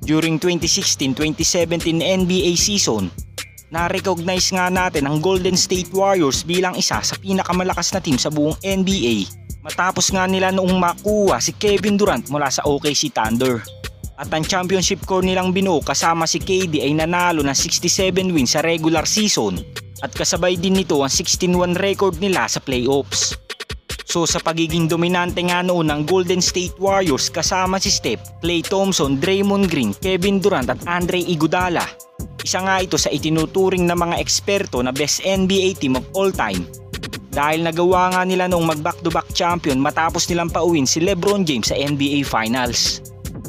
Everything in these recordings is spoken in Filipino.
During 2016-2017 NBA season, na-recognize nga natin ang Golden State Warriors bilang isa sa pinakamalakas na team sa buong NBA matapos nga nila noong makuha si Kevin Durant mula sa OKC Thunder. At ang championship core nilang binuo kasama si KD ay nanalo ng 67 wins sa regular season at kasabay din nito ang 16-1 record nila sa playoffs. So sa pagiging dominante nga noon ng Golden State Warriors kasama si Steph, Klay Thompson, Draymond Green, Kevin Durant at Andre Iguodala, isa nga ito sa itinuturing ng mga eksperto na best NBA team of all time. Dahil nagawa nga nila noong mag-back-to-back champion matapos nilang pauwin si LeBron James sa NBA Finals.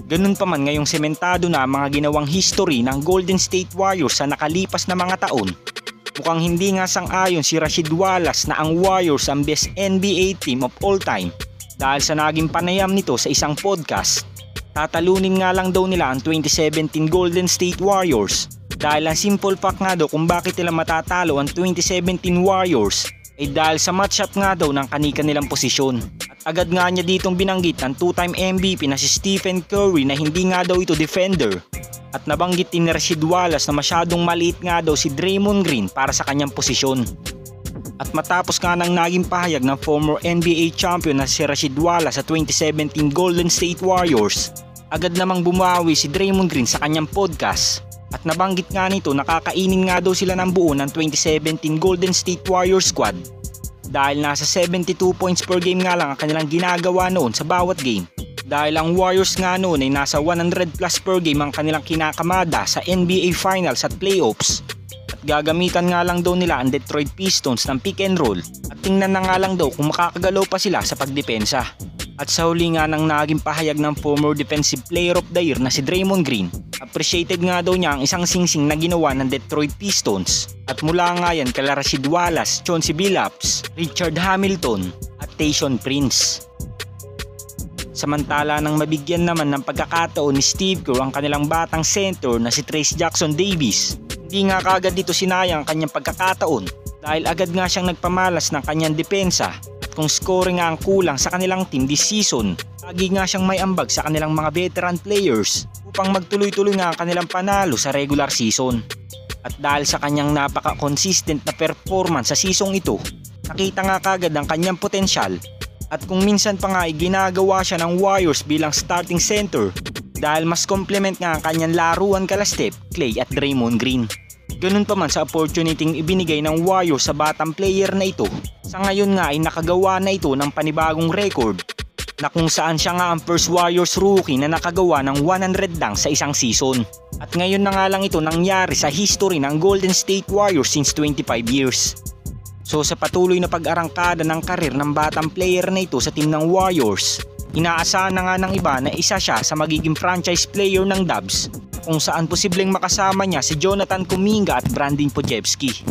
Ganun pa man ngayong sementado na ang mga ginawang history ng Golden State Warriors sa nakalipas na mga taon, mukhang hindi nga sang-ayon si Rasheed Wallace na ang Warriors ang best NBA team of all time dahil sa naging panayam nito sa isang podcast. Tatalunin nga lang daw nila ang 2017 Golden State Warriors dahil ang simple fact nga daw kung bakit nila matatalo ang 2017 Warriors ay dahil sa matchup nga daw ng kani-kanilang posisyon. At agad nga niya ditong binanggit ang 2-time MVP na si Stephen Curry na hindi nga daw ito defender. At nabanggit din ni Rasheed Wallace na masyadong maliit nga daw si Draymond Green para sa kanyang posisyon. At matapos nga nang naging pahayag ng former NBA champion na si Rasheed Wallace sa 2017 Golden State Warriors, agad namang bumawi si Draymond Green sa kanyang podcast. At nabanggit nga nito na kakainin nga daw sila ng buo ng 2017 Golden State Warriors squad dahil nasa 72 points per game nga lang ang kanilang ginagawa noon sa bawat game. Dahil ang Warriors nga noon ay nasa 100 plus per game ang kanilang kinakamada sa NBA Finals at Playoffs. At gagamitan nga lang daw nila ang Detroit Pistons ng pick and roll at tingnan na nga lang daw kung makakagalaw pa sila sa pagdepensa. At sa huli nga nang naging pahayag ng former Defensive Player of the Year na si Draymond Green, appreciated nga daw niya ang isang singsing na ginawa ng Detroit Pistons. At mula nga yan kala Rasheed Wallace, Chauncey Billups, Richard Hamilton at Tayshaun Prince. Samantala nang mabigyan naman ng pagkakataon ni Steve Kerr ang kanilang batang center na si Trayce Jackson Davis, hindi nga kaagad dito sinayang ang kanyang pagkakataon dahil agad nga siyang nagpamalas ng kanyang depensa. Kung scoring nga ang kulang sa kanilang team this season, lagi nga siyang may ambag sa kanilang mga veteran players upang magtuloy-tuloy nga ang kanilang panalo sa regular season. At dahil sa kanyang napaka-consistent na performance sa season ito, nakita nga kagad ang kanyang potensyal. At kung minsan pa nga ay ginagawa siya ng Warriors bilang starting center dahil mas complement nga ang kanyang laruan kala Steph, Klay at Draymond Green. Ganun pa man sa opportunity ibinigay ng Warriors sa batang player na ito, sa ngayon nga ay nakagawa na ito ng panibagong record na kung saan siya nga ang first Warriors rookie na nakagawa ng 100 dunks sa isang season. At ngayon na nga lang ito nangyari sa history ng Golden State Warriors since 25 years. So sa patuloy na pag-arangkada ng karir ng batang player na ito sa team ng Warriors, inaasahan na nga ng iba na isa siya sa magiging franchise player ng Dubs kung saan posibleng makasama niya si Jonathan Kuminga at Brandon Podziemski.